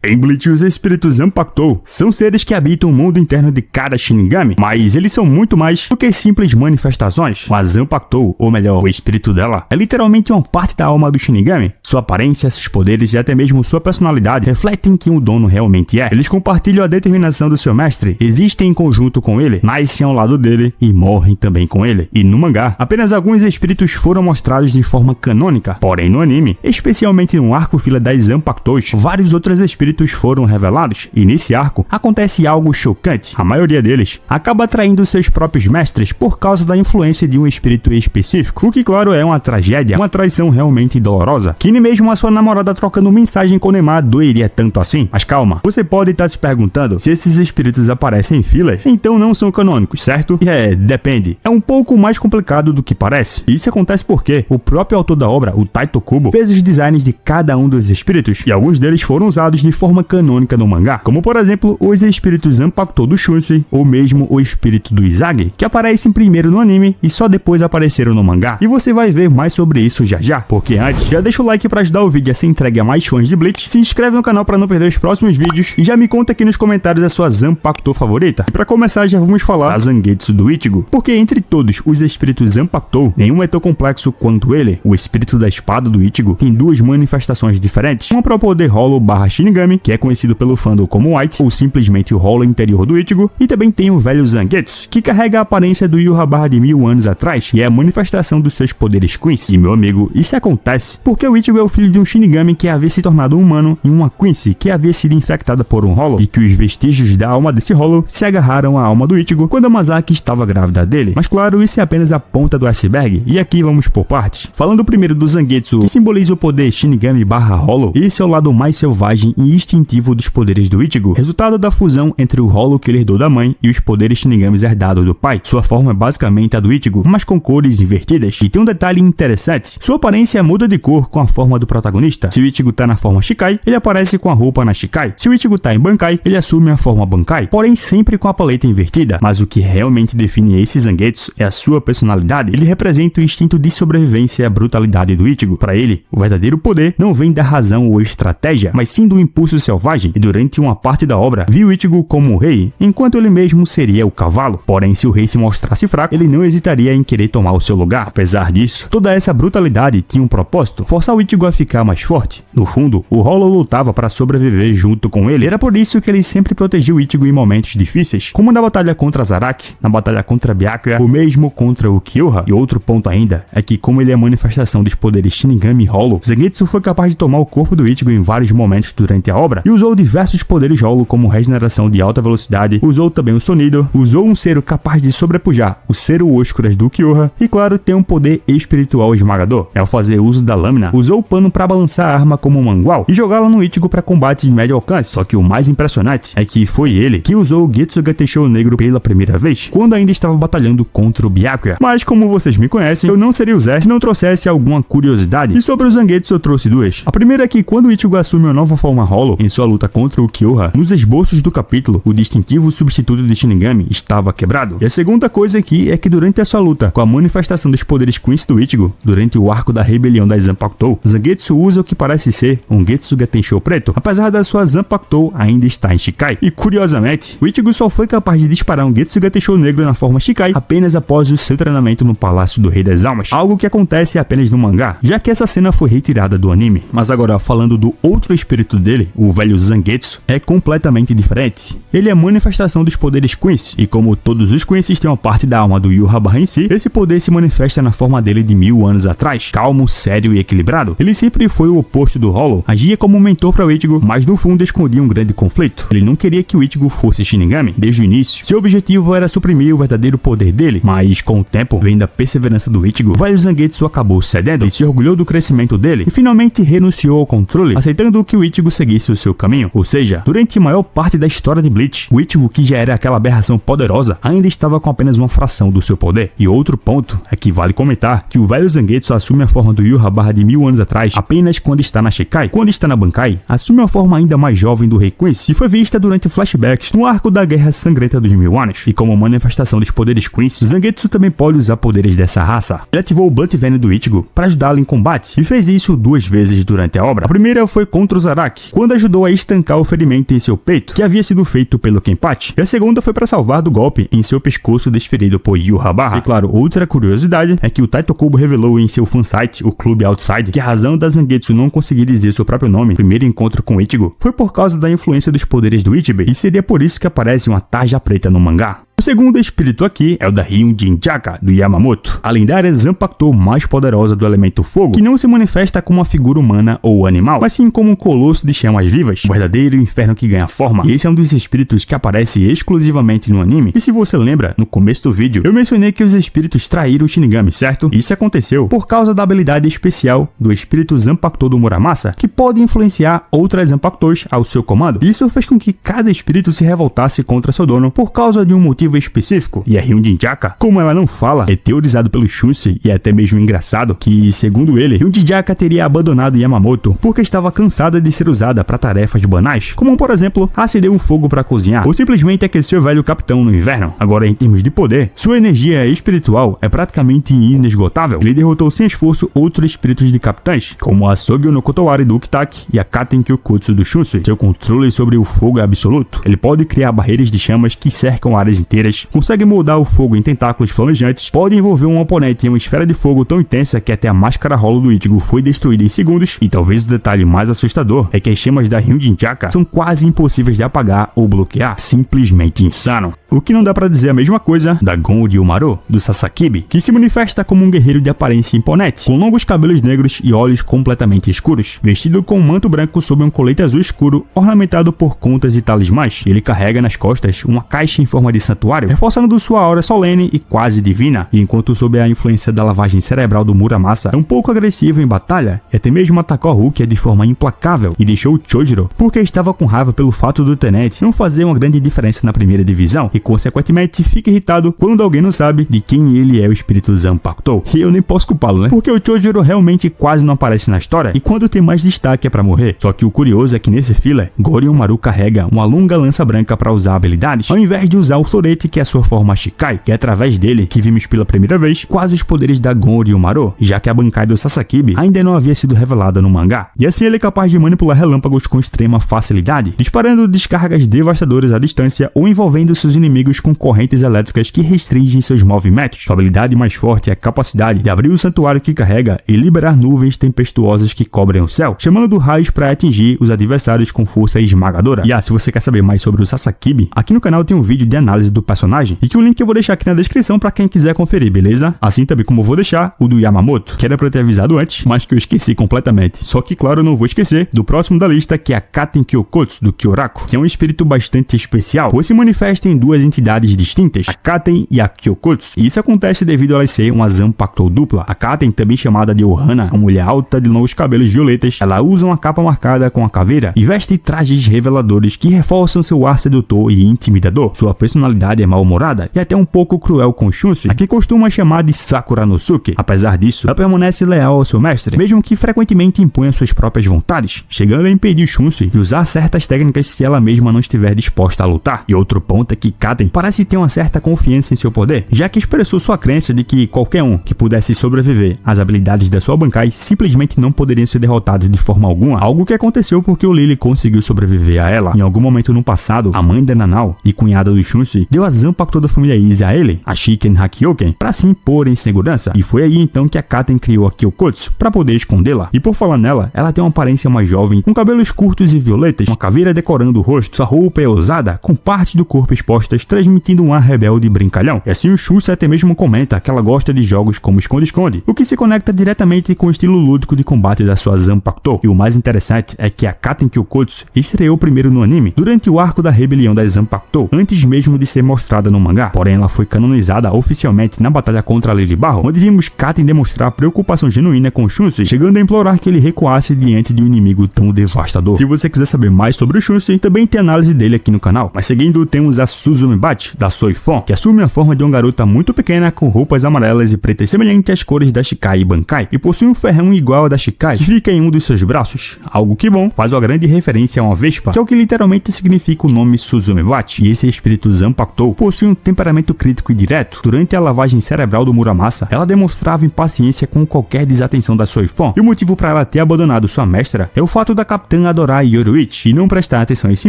Em Bleach, os espíritos Zanpakuto são seres que habitam o mundo interno de cada Shinigami, mas eles são muito mais do que simples manifestações. A Zanpakuto, ou melhor, o espírito dela, é literalmente uma parte da alma do Shinigami. Sua aparência, seus poderes e até mesmo sua personalidade refletem quem o dono realmente é. Eles compartilham a determinação do seu mestre, existem em conjunto com ele, nascem ao lado dele e morrem também com ele. E no mangá, apenas alguns espíritos foram mostrados de forma canônica, porém no anime, especialmente no arco fila das Zanpakutos, vários outros espíritos foram revelados, e nesse arco acontece algo chocante. A maioria deles acaba atraindo seus próprios mestres por causa da influência de um espírito específico, o que claro é uma tragédia, uma traição realmente dolorosa, que nem mesmo a sua namorada trocando mensagem com Neymar doeria tanto assim. Mas calma, você pode estar se perguntando se esses espíritos aparecem em filas, então não são canônicos, certo? E depende. É um pouco mais complicado do que parece. Isso acontece porque o próprio autor da obra, o Taito Kubo, fez os designs de cada um dos espíritos, e alguns deles foram usados de forma canônica no mangá, como por exemplo os espíritos Zanpakuto do Shunsui, ou mesmo o espírito do Izagi, que aparecem primeiro no anime e só depois apareceram no mangá. E você vai ver mais sobre isso já, porque antes, já deixa o like para ajudar o vídeo a ser entregue a mais fãs de Bleach, se inscreve no canal para não perder os próximos vídeos e já me conta aqui nos comentários a sua Zanpakuto favorita. E para começar, já vamos falar da Zangetsu do Ichigo, porque entre todos os espíritos Zanpakuto, nenhum é tão complexo quanto ele. O espírito da espada do Ichigo tem duas manifestações diferentes, uma para o poder Hollow / Shinigami, que é conhecido pelo fandom como White, ou simplesmente o Hollow interior do Ichigo, e também tem o velho Zangetsu, que carrega a aparência do Yūrabara de 1000 anos atrás, e é a manifestação dos seus poderes Quincy. E meu amigo, isso acontece porque o Ichigo é o filho de um Shinigami que havia se tornado humano e uma Quincy que havia sido infectada por um Hollow, e que os vestígios da alma desse Hollow se agarraram à alma do Ichigo quando a Masaki estava grávida dele. Mas claro, isso é apenas a ponta do iceberg, e aqui vamos por partes. Falando primeiro do Zangetsu, que simboliza o poder Shinigami / Hollow, esse é o lado mais selvagem e instintivo dos poderes do Ichigo, resultado da fusão entre o Hollow que ele herdou da mãe e os poderes Shinigamis herdados do pai. Sua forma é basicamente a do Ichigo, mas com cores invertidas, e tem um detalhe interessante: sua aparência muda de cor com a forma do protagonista. Se o Ichigo tá na forma Shikai, ele aparece com a roupa na Shikai. Se o Ichigo tá em Bankai, ele assume a forma Bankai, porém sempre com a paleta invertida. Mas o que realmente define esse Zangetsu é a sua personalidade. Ele representa o instinto de sobrevivência e a brutalidade do Ichigo. Para ele, o verdadeiro poder não vem da razão ou estratégia, mas sim do impulso selvagem, e durante uma parte da obra, viu Ichigo como o rei, enquanto ele mesmo seria o cavalo. Porém, se o rei se mostrasse fraco, ele não hesitaria em querer tomar o seu lugar. Apesar disso, toda essa brutalidade tinha um propósito: forçar o Ichigo a ficar mais forte. No fundo, o Hollow lutava para sobreviver junto com ele. Era por isso que ele sempre protegeu o Ichigo em momentos difíceis, como na batalha contra Zaraki, na batalha contra Byakuya, ou mesmo contra o Kyoha. E outro ponto ainda é que, como ele é a manifestação dos poderes Shinigami Hollow, Zangetsu foi capaz de tomar o corpo do Ichigo em vários momentos durante a obra, e usou diversos poderes Hollow como regeneração de alta velocidade, usou também o sonido, usou um Cero capaz de sobrepujar o Cero Oscuras do Kyoha, e claro, tem um poder espiritual esmagador. Ao fazer uso da lâmina, usou o pano para balançar a arma como um mangual e jogá-la no Ichigo para combate de médio alcance. Só que o mais impressionante é que foi ele que usou o Getsuga Tensho Negro pela primeira vez, quando ainda estava batalhando contra o Byakuya. Mas como vocês me conhecem, eu não seria o Zé se não trouxesse alguma curiosidade, e sobre o Zangetsu eu trouxe duas. A primeira é que quando o Ichigo assume a nova forma Hollow em sua luta contra o Kyoha, nos esboços do capítulo, o distintivo substituto de Shinigami estava quebrado. E a segunda coisa aqui é que durante a sua luta com a manifestação dos poderes Quincy do Ichigo, durante o arco da rebelião das Zanpakuto, Zangetsu usa o que parece ser um Getsuga Tensho preto, apesar da sua Zanpakuto ainda estar em Shikai. E curiosamente, o Ichigo só foi capaz de disparar um Getsuga Tensho negro na forma Shikai apenas após o seu treinamento no Palácio do Rei das Almas, algo que acontece apenas no mangá, já que essa cena foi retirada do anime. Mas agora, falando do outro espírito dele, o velho Zangetsu, é completamente diferente. Ele é a manifestação dos poderes Quincy, e como todos os Quincy's têm uma parte da alma do Yūrabara em si, esse poder se manifesta na forma dele de 1000 anos atrás, calmo, sério e equilibrado. Ele sempre foi o oposto do Hollow, agia como um mentor para o Ichigo, mas no fundo escondia um grande conflito. Ele não queria que o Ichigo fosse Shinigami desde o início. Seu objetivo era suprimir o verdadeiro poder dele, mas com o tempo, vendo a perseverança do Ichigo, o velho Zangetsu acabou cedendo e se orgulhou do crescimento dele, e finalmente renunciou ao controle, aceitando que o Ichigo seguisse o seu caminho. Ou seja, durante a maior parte da história de Bleach, o Ichigo, que já era aquela aberração poderosa, ainda estava com apenas uma fração do seu poder. E outro ponto é que vale comentar que o velho Zangetsu assume a forma do Yūrabara de 1000 anos atrás apenas quando está na Shikai. Quando está na Bankai, assume a forma ainda mais jovem do Rei Quincy, e foi vista durante flashbacks no arco da Guerra Sangrenta dos 1000 anos. E como manifestação dos poderes Quincy, Zangetsu também pode usar poderes dessa raça. Ele ativou o Blunt Venom do Ichigo para ajudá-lo em combate, e fez isso 2 vezes durante a obra. A primeira foi contra o Zaraki, quando segunda ajudou a estancar o ferimento em seu peito, que havia sido feito pelo Kenpachi, e a segunda foi para salvar do golpe em seu pescoço desferido por Yūji. E claro, outra curiosidade é que o Tite Kubo revelou em seu fansite, o Clube Outside, que a razão da Zangetsu não conseguir dizer seu próprio nome no primeiro encontro com Ichigo foi por causa da influência dos poderes do Ichibe, e seria por isso que aparece uma tarja preta no mangá. O segundo espírito aqui é o da Hyunjin-jaka, do Yamamoto, a lendária Zanpakuto mais poderosa do elemento fogo, que não se manifesta como uma figura humana ou animal, mas sim como um colosso de chamas vivas, um verdadeiro inferno que ganha forma. E esse é um dos espíritos que aparece exclusivamente no anime. E se você lembra, no começo do vídeo, eu mencionei que os espíritos traíram o Shinigami, certo? Isso aconteceu por causa da habilidade especial do espírito Zanpakuto do Muramasa, que pode influenciar outras Zanpakutos ao seu comando. Isso fez com que cada espírito se revoltasse contra seu dono por causa de um motivo específico. E a Hyunjin-jaka, como ela não fala, é teorizado pelo Shunsei e é até mesmo engraçado que, segundo ele, Hyunjin-jaka teria abandonado Yamamoto porque estava cansada de ser usada para tarefas banais, como por exemplo, acender um fogo para cozinhar ou simplesmente aquecer o velho capitão no inverno. Agora, em termos de poder, sua energia espiritual é praticamente inesgotável. Ele derrotou sem esforço outros espíritos de capitães, como a Sogyo no Kotowari do Ukitake e a Katen Kyokutsu do Shunsei. Seu controle sobre o fogo é absoluto. Ele pode criar barreiras de chamas que cercam áreas inteiras, consegue moldar o fogo em tentáculos flamejantes, pode envolver um oponente em uma esfera de fogo tão intensa que até a máscara rolo do Ichigo foi destruída em segundos, e talvez o detalhe mais assustador é que as chamas da Hyunjin-jaka são quase impossíveis de apagar ou bloquear, simplesmente insano. O que não dá pra dizer a mesma coisa da Gon Ryumaru, do Sasakibe, que se manifesta como um guerreiro de aparência imponente, com longos cabelos negros e olhos completamente escuros, vestido com um manto branco sob um colete azul escuro, ornamentado por contas e talismãs. Ele carrega nas costas uma caixa em forma de santuário, reforçando sua aura solene e quase divina, e enquanto sob a influência da lavagem cerebral do Muramasa, é um pouco agressivo em batalha, e até mesmo atacou a Rukia de forma implacável, e deixou Chojuro porque estava com raiva pelo fato do tenente não fazer uma grande diferença na primeira divisão, e consequentemente fica irritado quando alguém não sabe de quem ele é o espírito Zanpakuto. E eu nem posso culpá-lo, né? Porque o Chojuro realmente quase não aparece na história, e quando tem mais destaque é pra morrer. Só que o curioso é que nesse filler, Goryomaru carrega uma longa lança branca para usar habilidades, ao invés de usar o florete que é a sua forma Shikai, que é através dele que vimos pela primeira vez quase os poderes da Gon Ryumaru, já que a Bankai do Sasakibe ainda não havia sido revelada no mangá. E assim ele é capaz de manipular relâmpagos com extrema facilidade, disparando descargas devastadoras à distância ou envolvendo seus inimigos com correntes elétricas que restringem seus movimentos. Sua habilidade mais forte é a capacidade de abrir o santuário que carrega e liberar nuvens tempestuosas que cobrem o céu, chamando raios para atingir os adversários com força esmagadora. E se você quer saber mais sobre o Sasakibe, aqui no canal tem um vídeo de análise do personagem, e que o link eu vou deixar aqui na descrição para quem quiser conferir, beleza? Assim também como eu vou deixar o do Yamamoto, que era pra eu ter avisado antes, mas que eu esqueci completamente. Só que claro, eu não vou esquecer do próximo da lista, que é a Katen Kyokutsu do Kyoraku, que é um espírito bastante especial, pois se manifesta em duas entidades distintas, a Katen e a Kyokutsu. E isso acontece devido a elas ser uma Zanpakuto dupla. A Katen, também chamada de Ohana, uma mulher alta de longos cabelos violetas, ela usa uma capa marcada com a caveira e veste trajes reveladores que reforçam seu ar sedutor e intimidador. Sua personalidade é mal-humorada e até um pouco cruel com Shunsei, a quem costuma chamar de Sakura no Suke. Apesar disso, ela permanece leal ao seu mestre, mesmo que frequentemente imponha suas próprias vontades, chegando a impedir Shunsei de usar certas técnicas se ela mesma não estiver disposta a lutar. E outro ponto é que Katen parece ter uma certa confiança em seu poder, já que expressou sua crença de que qualquer um que pudesse sobreviver às habilidades da sua Bankai simplesmente não poderiam ser derrotados de forma alguma, algo que aconteceu porque o Lily conseguiu sobreviver a ela. Em algum momento no passado, a mãe da Nanao e cunhada do Shunsei deu a Zanpakuto da família Izzy a ele, a Shiken Hakyoken, para se impor em segurança, e foi aí então que a Katen criou a Kyokutsu para poder escondê-la. E por falar nela, ela tem uma aparência mais jovem, com cabelos curtos e violetas, uma caveira decorando o rosto, sua roupa é ousada, com partes do corpo expostas, transmitindo um ar rebelde e brincalhão. E assim o Shunsei até mesmo comenta que ela gosta de jogos como esconde-esconde, o que se conecta diretamente com o estilo lúdico de combate da sua Zanpakuto. E o mais interessante é que a Katen Kyokutsu estreou primeiro no anime, durante o arco da rebelião das Zanpakuto, antes mesmo de ser mostrada no mangá. Porém, ela foi canonizada oficialmente na batalha contra a Lily Barro, onde vimos Katen demonstrar preocupação genuína com Shunsei, chegando a implorar que ele recuasse diante de um inimigo tão devastador. Se você quiser saber mais sobre o Shunsei, também tem análise dele aqui no canal. Mas seguindo, temos a Suzumibachi, da Soifon, que assume a forma de uma garota muito pequena com roupas amarelas e pretas semelhantes às cores da Shikai e Bankai, e possui um ferrão igual ao da Shikai, que fica em um dos seus braços. Algo que, bom, faz uma grande referência a uma vespa, que é o que literalmente significa o nome Suzumibachi. E esse espírito Zanpakuto Zanpakuto possui um temperamento crítico e direto. Durante a lavagem cerebral do Muramasa, ela demonstrava impaciência com qualquer desatenção da Soifon, e o motivo para ela ter abandonado sua mestra é o fato da capitã adorar Yoruichi e não prestar atenção em si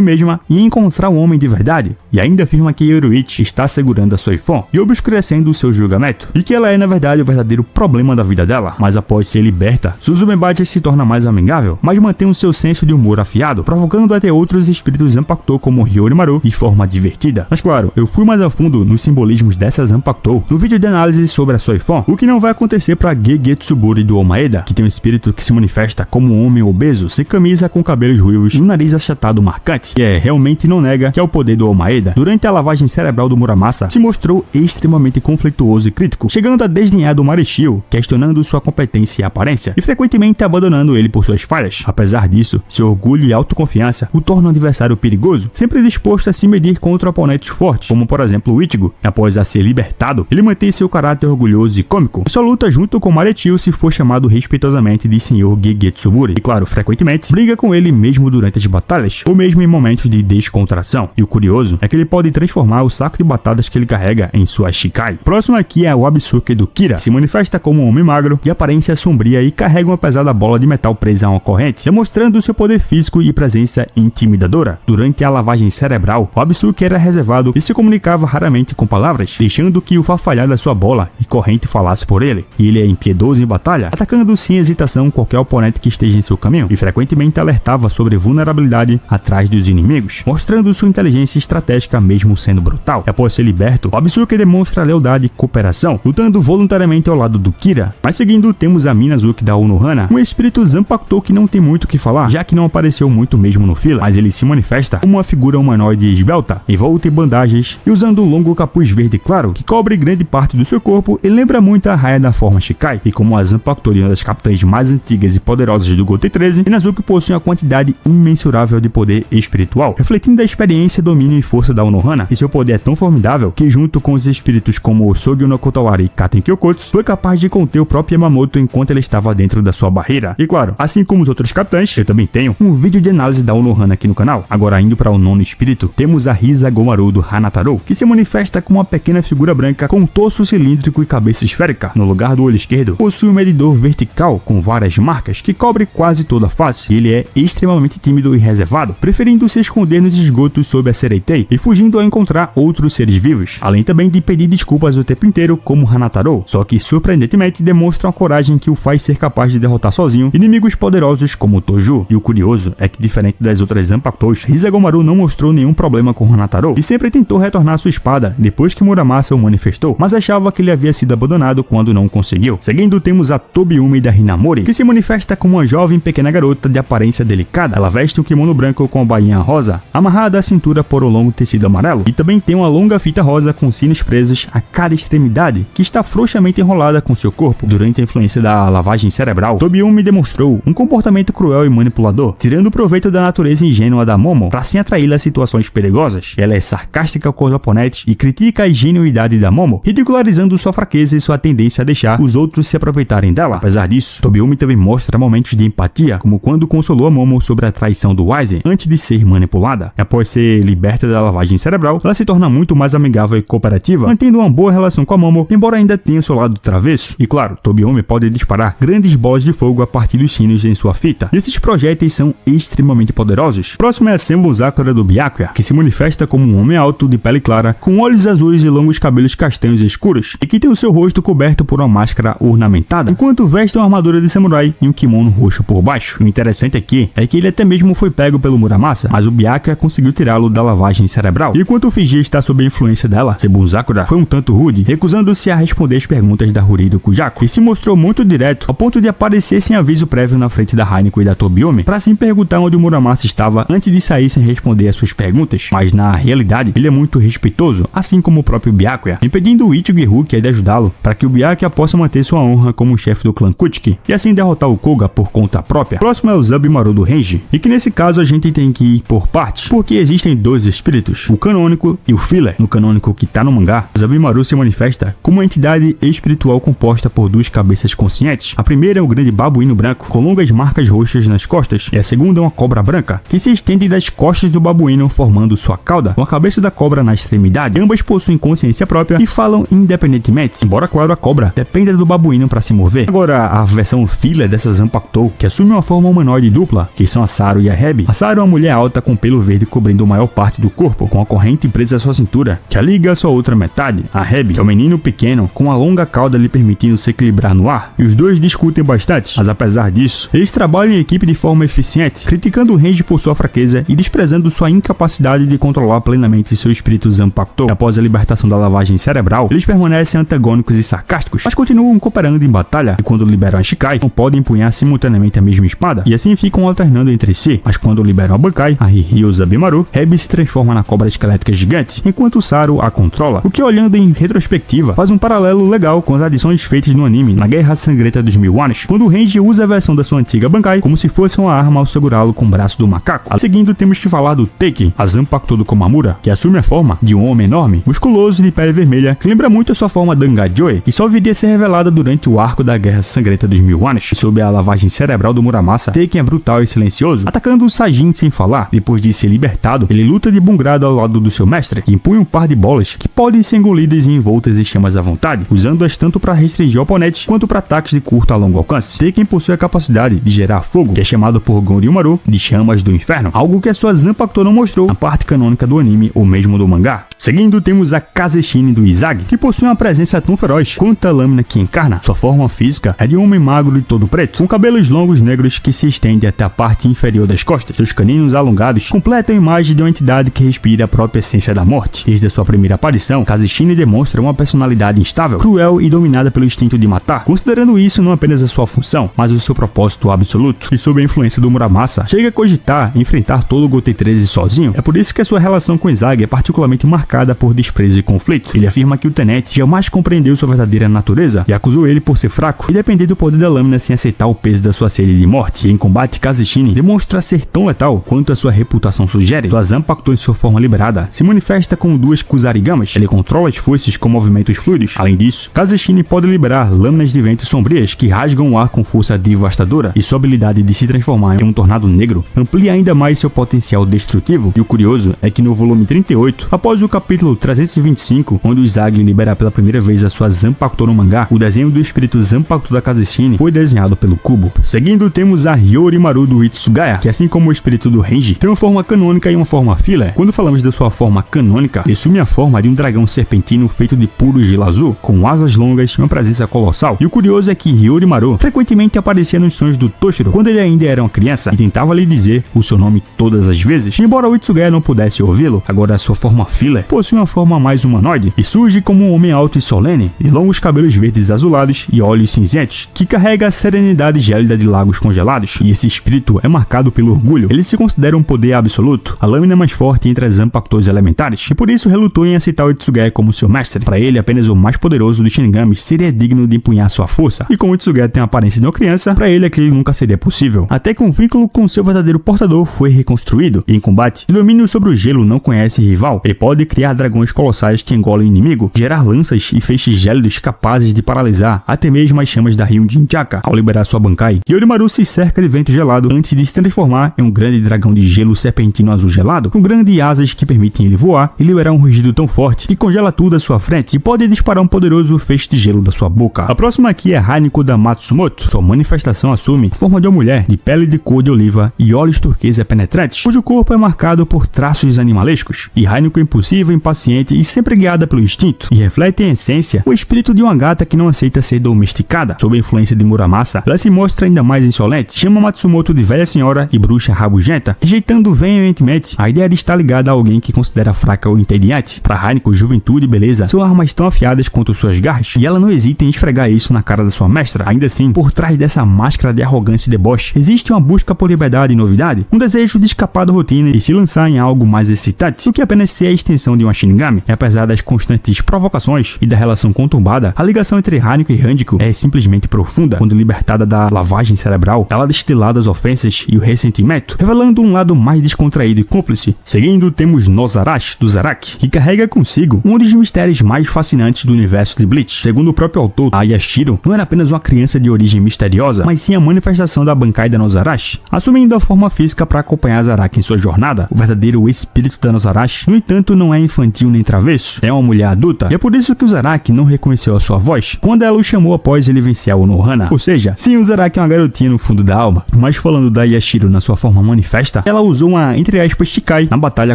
mesma e encontrar um homem de verdade, e ainda afirma que Yoruichi está segurando a Soifon e obscurecendo o seu julgamento, e que ela é na verdade o verdadeiro problema da vida dela. Mas após ser liberta, Suzumebachi se torna mais amigável, mas mantém o seu senso de humor afiado, provocando até outros espíritos Zanpakuto como Ryorimaru de forma divertida. Mas claro, eu fui mais a fundo nos simbolismos dessa Zanpakuto no vídeo de análise sobre a Soifon, o que não vai acontecer para Gegetsuburi do Omaeda, que tem um espírito que se manifesta como um homem obeso, sem camisa, com cabelos ruivos e um nariz achatado marcante, que realmente não nega que é o poder do Omaeda. Durante a lavagem cerebral do Muramasa, se mostrou extremamente conflituoso e crítico, chegando a desdenhar do Marechio, questionando sua competência e aparência, e frequentemente abandonando ele por suas falhas. Apesar disso, seu orgulho e autoconfiança o tornam um adversário perigoso, sempre disposto a se medir contra oponentes fortes, como por exemplo o Ichigo. Após a ser libertado, ele mantém seu caráter orgulhoso e cômico, e só luta junto com Marechio se for chamado respeitosamente de Sr. Gegetsuburi, e claro, frequentemente briga com ele mesmo durante as batalhas, ou mesmo em momentos de descontração. E o curioso é que ele pode transformar o saco de batatas que ele carrega em sua Shikai. Próximo aqui é o Abisuke do Kira, que se manifesta como um homem magro, de aparência sombria e carrega uma pesada bola de metal presa a uma corrente, demonstrando seu poder físico e presença intimidadora. Durante a lavagem cerebral, o Abisuke era reservado e se comunicava raramente com palavras, deixando que o farfalhar da sua bola e corrente falasse por ele. E ele é impiedoso em batalha, atacando sem hesitação qualquer oponente que esteja em seu caminho, e frequentemente alertava sobre vulnerabilidade atrás dos inimigos, mostrando sua inteligência estratégica mesmo sendo brutal. E após ser liberto, o Abisuke demonstra lealdade e cooperação, lutando voluntariamente ao lado do Kira. Mas seguindo, temos a Minazuki da Unohana, um espírito Zanpakuto que não tem muito o que falar, já que não apareceu muito mesmo no filler, mas ele se manifesta como uma figura humanoide esbelta, envolta em bandagens e usando um longo capuz verde claro que cobre grande parte do seu corpo e lembra muito a raia da forma Shikai. E como a Zanpakuto é uma das capitães mais antigas e poderosas do Gotei 13, Minazuki possui uma quantidade imensurável de poder espiritual, refletindo a experiência, domínio e força da Unohana, e seu poder é tão formidável que, junto com os espíritos como Sogyo no Kotowari e Katen Kyokotsu, foi capaz de conter o próprio Yamamoto enquanto ele estava dentro da sua barreira. E claro, assim como os outros capitães, eu também tenho um vídeo de análise da Unohana aqui no canal. Agora, indo para o nono espírito, temos a Hisagomaru do Hanataro, que se manifesta como uma pequena figura branca com um torso cilíndrico e cabeça esférica. No lugar do olho esquerdo, possui um medidor vertical com várias marcas que cobre quase toda a face. Ele é extremamente tímido e reservado, preferindo se esconder nos esgotos sob a Sereitei e fugindo ao encontrar outros seres vivos, além também de pedir desculpas o tempo inteiro como Hanataro, só que surpreendentemente demonstra uma coragem que o faz ser capaz de derrotar sozinho inimigos poderosos como Toju. E o curioso é que, diferente das outras Zanpakutos, Hisagomaru não mostrou nenhum problema com Hanataro e sempre tentou retornar sua espada depois que Muramasa o manifestou, mas achava que ele havia sido abandonado quando não conseguiu. Seguindo, temos a Tobiyumi da Hinamori, que se manifesta como uma jovem pequena garota de aparência delicada. Ela veste um kimono branco com a bainha rosa, amarrada à cintura por um longo tecido amarelo, e também tem uma longa fita rosa com sinos presos a cada extremidade, que está frouxamente enrolada com seu corpo. Durante a influência da lavagem cerebral, Tobiyumi demonstrou um comportamento cruel e manipulador, tirando proveito da natureza ingênua da Momo para assim atraí-la a situações perigosas. Ela é sarcástica com os oponentes e critica a ingenuidade da Momo, ridicularizando sua fraqueza e sua tendência a deixar os outros se aproveitarem dela. Apesar disso, Tobiyumi também mostra momentos de empatia, como quando consolou a Momo sobre a traição do Aizen antes de ser manipulada. Após ser liberta da lavagem cerebral, ela se torna muito mais amigável e cooperativa, mantendo uma boa relação com a Momo, embora ainda tenha seu lado travesso. E claro, Tobiyumi pode disparar grandes bolas de fogo a partir dos sinos em sua fita, e esses projéteis são extremamente poderosos. Próximo é a Senbon Sakura do Byakuya, que se manifesta como um homem alto de pele clara, com olhos azuis e longos cabelos castanhos escuros, e que tem o seu rosto coberto por uma máscara ornamentada, enquanto veste uma armadura de samurai e um kimono roxo por baixo. O interessante aqui é que ele até mesmo foi pego pelo Muramasa, mas o Byakuya conseguiu tirá-lo da lavagem cerebral. E enquanto fingia estar sob a influência dela, Senbon Sakura foi um tanto rude, recusando-se a responder as perguntas da Hurido Kujaku, e se mostrou muito direto, ao ponto de aparecer sem aviso prévio na frente da Heineko e da Tobiyumi, para assim perguntar onde o Muramasa estava antes de sair sem responder às suas perguntas. Mas na realidade, ele é muito respeitoso, assim como o próprio Byakuya, impedindo o Ichigo e Rukia de ajudá-lo, para que o Byakuya possa manter sua honra como chefe do clã Kuchiki, e assim derrotar o Koga por conta própria. Próximo é o Zabimaru do Renji, e que nesse caso a gente tem que ir por partes, porque existem dois espíritos, o canônico e o filler. No canônico que tá no mangá, Zabimaru se manifesta como uma entidade espiritual composta por duas cabeças conscientes. A primeira é o grande babuíno branco, com longas marcas roxas nas costas, e a segunda é uma cobra branca, que se estende das costas do babuíno formando sua cauda, com a cabeça da cobra na extremidade. Ambas possuem consciência própria e falam independentemente, embora claro a cobra dependa do babuíno para se mover. Agora, a versão filler dessa Zanpakuto, que assume uma forma humanoide dupla, que são a Saru e a Hebi. A Saru é uma mulher alta com pelo verde cobrindo a maior parte do corpo, com a corrente presa à sua cintura, que a liga à sua outra metade. A Hebi, que é um menino pequeno, com a longa cauda lhe permitindo se equilibrar no ar. E os dois discutem bastante, mas apesar disso, eles trabalham em equipe de forma eficiente, criticando o Renji por sua fraqueza e desprezando sua incapacidade de controlar plenamente seu espírito Zanpakuto. Após a libertação da lavagem cerebral, eles permanecem antagônicos e sarcásticos, mas continuam cooperando em batalha, e quando liberam a Shikai, não podem empunhar simultaneamente a mesma espada, e assim ficam alternando entre si. Mas quando liberam a Bankai, a Rihyo Zabimaru, Hebi se transforma na cobra esquelética gigante, enquanto Saru a controla, o que, olhando em retrospectiva, faz um paralelo legal com as adições feitas no anime, na Guerra Sangrenta dos Mil Anos, quando o Renji usa a versão da sua antiga Bankai como se fosse uma arma ao segurá-lo com o braço do macaco. Seguindo, temos que falar do Teiken, a Zanpakuto do Komamura, que assume a forma de um homem enorme, musculoso de pele vermelha, que lembra muito a sua forma Dangajoe, e só viria a ser revelada durante o arco da Guerra Sangrenta dos Mil Anos. Sob a lavagem cerebral do Muramasa, Teiken é brutal e silencioso, atacando o Sajin sem falar. Depois de ser libertado, ele luta de bom grado ao lado do seu mestre, e empunha um par de bolas que podem ser engolidas e envoltas em chamas à vontade, usando-as tanto para restringir o oponente quanto para ataques de curto a longo alcance. Teiken possui a capacidade de gerar fogo, que é chamado por Gon Ryumaru de chamas do inferno, algo que a sua Zanpakuto não mostrou na parte canônica do anime ou mesmo do mangá. Seguindo, temos a Kazeshine do Izagi, que possui uma presença tão feroz quanto a lâmina que encarna. Sua forma física é de um homem magro e todo preto, com cabelos longos negros que se estendem até a parte inferior das costas. Seus caninos alongados completam a imagem de uma entidade que respira a própria essência da morte. Desde a sua primeira aparição, Kazeshine demonstra uma personalidade instável, cruel e dominada pelo instinto de matar, considerando isso não apenas a sua função, mas o seu propósito absoluto. E sob a influência do Muramasa, chega a cogitar enfrentar todo o Gotei 13 sozinho. É por isso que a sua relação com Izagi é particularmente marcada por desprezo e conflito. Ele afirma que o tenente jamais compreendeu sua verdadeira natureza e acusou ele por ser fraco e depender do poder da lâmina sem aceitar o peso da sua sede de morte. E em combate, Kazeshine demonstra ser tão letal quanto a sua reputação sugere. Sua Zanpakuto em sua forma liberada se manifesta com duas Kusarigamas. Ele controla as forças com movimentos fluidos. Além disso, Kazeshine pode liberar lâminas de vento sombrias que rasgam o ar com força devastadora, e sua habilidade de se transformar em um tornado negro amplia ainda mais seu potencial destrutivo. E o curioso é que no volume 38, após o capítulo 325, onde o Izagi libera pela primeira vez a sua Zanpakuto no mangá, o desenho do espírito Zanpakuto da Kazeshine foi desenhado pelo Kubo. Seguindo, temos a Ryorimaru do Itsugaya, que assim como o espírito do Renji, tem uma forma canônica e uma forma filler. Quando falamos da sua forma canônica, ele assume a forma de um dragão serpentino feito de puro gelo azul, com asas longas e uma presença colossal. E o curioso é que Ryorimaru frequentemente aparecia nos sonhos do Toshiro quando ele ainda era uma criança e tentava lhe dizer o seu nome todas as vezes. Embora o Itsugaya não pudesse ouvi-lo, agora a sua forma filler possui uma forma mais humanoide e surge como um homem alto e solene, de longos cabelos verdes azulados e olhos cinzentos, que carrega a serenidade gélida de lagos congelados. E esse espírito é marcado pelo orgulho. Ele se considera um poder absoluto, a lâmina mais forte entre as Zanpakutos elementares, e por isso relutou em aceitar o Itsugaya como seu mestre. Para ele, apenas o mais poderoso dos Shinigamis seria digno de empunhar sua força, e como o Itsugaya tem a aparência de uma criança, para ele aquilo nunca seria possível. Até que um vínculo com seu verdadeiro portador foi reconstruído, e em combate, o domínio sobre o gelo não conhece rival. Ele pode criar dragões colossais que engolem o inimigo, gerar lanças e feixes gélidos capazes de paralisar até mesmo as chamas da Ryujinchaka. Ao liberar sua Bankai, Ryorimaru se cerca de vento gelado antes de se transformar em um grande dragão de gelo serpentino azul gelado, com grandes asas que permitem ele voar e liberar um rugido tão forte que congela tudo à sua frente e pode disparar um poderoso feixe de gelo da sua boca. A próxima aqui é Haniko da Matsumoto. Sua manifestação assume a forma de uma mulher de pele de cor de oliva e olhos turquesa penetrantes, cujo corpo é marcado por traços animalescos. E Haniko é impulsiva, impaciente e sempre guiada pelo instinto, e reflete em essência o espírito de uma gata que não aceita ser domesticada. Sob a influência de Muramasa, ela se mostra ainda mais insolente, chama Matsumoto de velha senhora e bruxa rabugenta, rejeitando veementemente a ideia de estar ligada a alguém que considera fraca ou entediante. Para Haniko, juventude e beleza são armas tão afiadas quanto suas garras, e ela não hesita em esfregar isso na cara da sua mestra. Ainda assim, por trás dessa máscara de arrogância e deboche, existe uma busca por liberdade e novidade, um desejo de escapar da rotina e se lançar em algo mais excitante do que apenas ser a extensão de uma Shinigami. E apesar das constantes provocações e da relação conturbada, a ligação entre Haniko e Hanjiko é simplesmente profunda. Quando libertada da lavagem cerebral, ela deixa de lado as ofensas e o ressentimento, revelando um lado mais descontraído e cúmplice. Seguindo, temos Nozarashi, do Zaraki, que carrega consigo um dos mistérios mais fascinantes do universo de Bleach. Segundo o próprio autor, a Yashiro não era apenas uma criança de origem misteriosa, mas sim a manifestação da Bankai da Nozarashi, assumindo a forma física para acompanhar Zaraki em sua jornada. O verdadeiro espírito da Nozarashi, no entanto, entanto, não é infantil nem travesso, é uma mulher adulta, e é por isso que o Zaraki não reconheceu a sua voz quando ela o chamou após ele vencer a Konohana. Ou seja, sim, o Zaraki é uma garotinha no fundo da alma. Mas falando da Yashiro na sua forma manifesta, ela usou uma, entre aspas, Shikai na batalha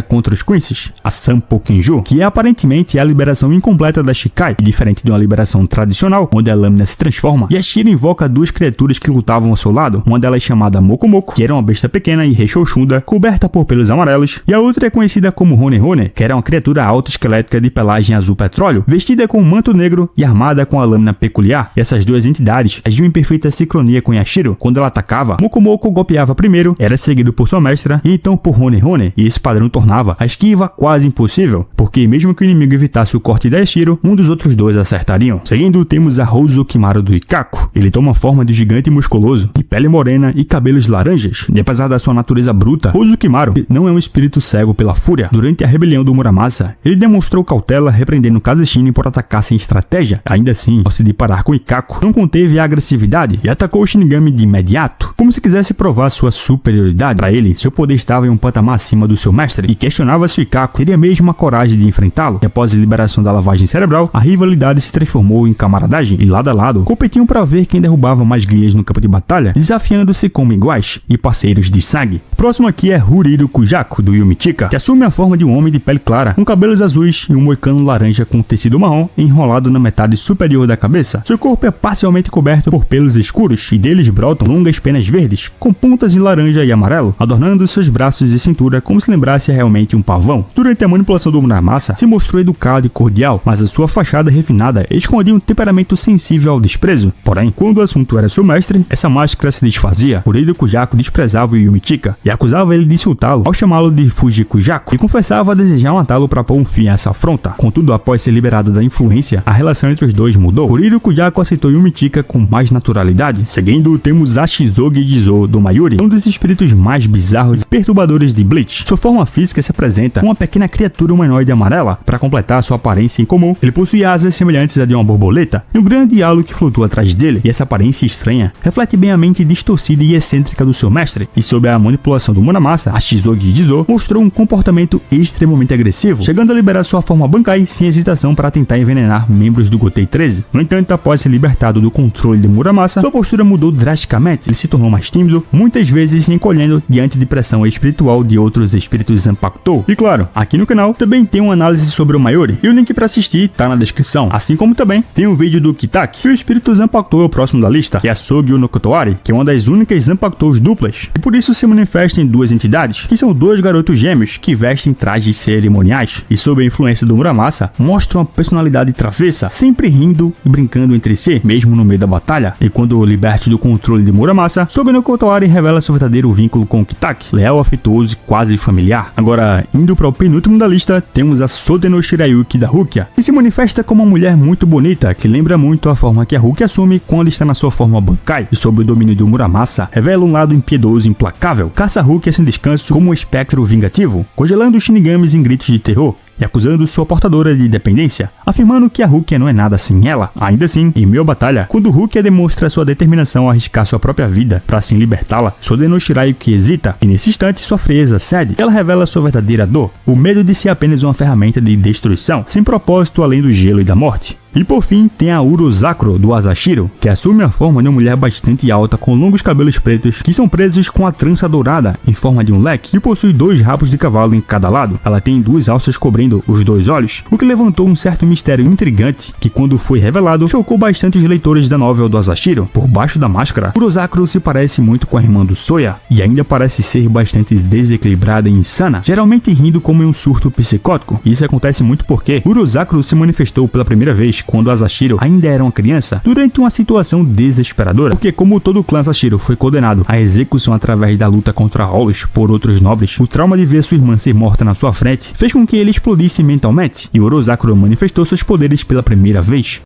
contra os Quincy's, a Sanpo Kenju, que aparentemente é a liberação incompleta da Shikai, e diferente de uma liberação tradicional, onde a lâmina se transforma. Yashiro invoca duas criaturas que lutavam ao seu lado, uma delas chamada Mokomoko, que era uma besta pequena e rechonchuda, coberta por pelos amarelos, e a outra é conhecida como Hone Hone, que era uma criatura autoesquelética de pelagem azul petróleo, vestida com um manto negro e armada com a lâmina peculiar. E essas duas entidades agiam em perfeita sincronia com Yashiro. Quando ela atacava, Mokomoko golpeava primeiro, era seguido por sua mestra e então por Hone Hone, e esse padrão tornava a esquiva quase impossível, porque mesmo que o inimigo evitasse o corte da Yashiro, um dos outros dois acertariam. Seguindo, temos a Hozo Kimaru do Ikkaku. Ele toma forma de gigante musculoso, de pele morena e cabelos laranjas, e apesar da sua natureza bruta, Hozo Kimaru não é um espírito cego pela fúria. Durante a rebelião do Muramasa, ele demonstrou cautela repreendendo Kazeshinin por atacar sem estratégia. Ainda assim, ao se deparar com Ikkaku, não conteve a agressividade e atacou o Shinigami de imediato, como se quisesse provar sua superioridade. Para ele, seu poder estava em um patamar acima do seu mestre, e questionava se o Ikkaku teria mesmo a coragem de enfrentá-lo. E após a liberação da lavagem cerebral, a rivalidade se transformou em camaradagem, e lado a lado, competiam para ver quem derrubava mais guias no campo de batalha, desafiando-se como iguais e parceiros de sangue. Próximo aqui é Huriro Kujaku, do Yumichika, que assume a forma de um homem de pele clara, com cabelos azuis e um moicano laranja com tecido marrom enrolado na metade superior da cabeça. Seu corpo é parcialmente coberto por pelos escuros, e deles brotam longas penas verdes, com pontas em laranja e amarelo, adornando seus braços e cintura como se lembrasse realmente um pavão. Durante a manipulação do Muramasa, se mostrou educado e cordial, mas a sua fachada refinada escondia um temperamento sensível ao desprezo. Porém, quando o assunto era seu mestre, essa máscara se desfazia. Huriro Kujaku desprezava o Yumichika e acusava ele de insultá-lo ao chamá-lo de Fuji Kujaku, e confessava desejar matá-lo para pôr um fim a essa afronta. Contudo, após ser liberado da influência, a relação entre os dois mudou. Huriro Kujaku aceitou Yumichika com mais naturalidade. Seguindo, temos Ashizogi Jizo do Mayuri, um dos espíritos mais bizarros e perturbadores de Bleach. Sua forma física se apresenta como uma pequena criatura humanoide amarela. Para completar sua aparência incomum, ele possui asas semelhantes a de uma borboleta e um grande halo que flutua atrás dele, e essa aparência estranha reflete bem a mente distorcida e excêntrica do seu mestre. E sob a manipulação do Muramasa, Ashizogi Jizo mostrou um comportamento extremamente agressivo, chegando a liberar sua forma Bankai sem hesitação para tentar envenenar membros do Gotei 13. No entanto, após ser libertado do controle de Muramasa, sua postura mudou drasticamente. Ele se tornou mais tímido, muitas vezes se encolhendo diante de pressão espiritual de outros espíritos Zanpakutou. E claro, aqui no canal também tem uma análise sobre o Mayuri, e o link para assistir tá na descrição, assim como também tem um vídeo do Kitaki, que o espírito Zanpakutou é o próximo da lista, que é a Sogyu no Kotoari, que é uma das únicas Zanpakutous duplas, e por isso se manifesta em duas entidades, que são dois garotos gêmeos que vestem trajes cerimoniais, e sob a influência do Muramasa, mostram uma personalidade travessa, sempre rindo e brincando entre si, mesmo no meio da batalha. E quando liberte do controle de Muramasa, Sogyu no Kotoari revela seu verdadeiro vínculo com Kitaki, leal, afetuoso e quase familiar. Agora, indo para o penúltimo da lista, temos a Sodeno Shirayuki da Rukia, que se manifesta como uma mulher muito bonita, que lembra muito a forma que a Rukia assume quando está na sua forma Bankai, e sob o domínio do Muramasa, revela um lado impiedoso e implacável. Caça a Rukia sem descanso como um espectro vingativo, congelando os Shinigamis em gritos de terror, e acusando sua portadora de dependência, afirmando que a Rukia não é nada sem ela. Ainda assim, em meio à batalha, quando Rukia demonstra sua determinação a arriscar sua própria vida para assim libertá-la, Sodeno Shirayuki hesita, e nesse instante sua frieza cede. Ela revela sua verdadeira dor, o medo de ser apenas uma ferramenta de destruição, sem propósito além do gelo e da morte. E por fim, tem a Urozakuro do Asashiro, que assume a forma de uma mulher bastante alta com longos cabelos pretos que são presos com a trança dourada em forma de um leque, e possui dois rabos de cavalo em cada lado. Ela tem duas alças cobrindo os dois olhos, o que levantou um certo mistério intrigante que, quando foi revelado, chocou bastante os leitores da novel do Asashiro. Por baixo da máscara, Urozakuro se parece muito com a irmã do Soya, e ainda parece ser bastante desequilibrada e insana, geralmente rindo como em um surto psicótico. Isso acontece muito porque Urozakuro se manifestou pela primeira vez quando Asashiro ainda era uma criança, durante uma situação desesperadora, porque como todo o clã Asashiro foi condenado à execução através da luta contra Hollis por outros nobres, o trauma de ver sua irmã ser morta na sua frente fez com que ele explodisse mentalmente, e Urozakuro manifestou seus poderes pela primeira vez.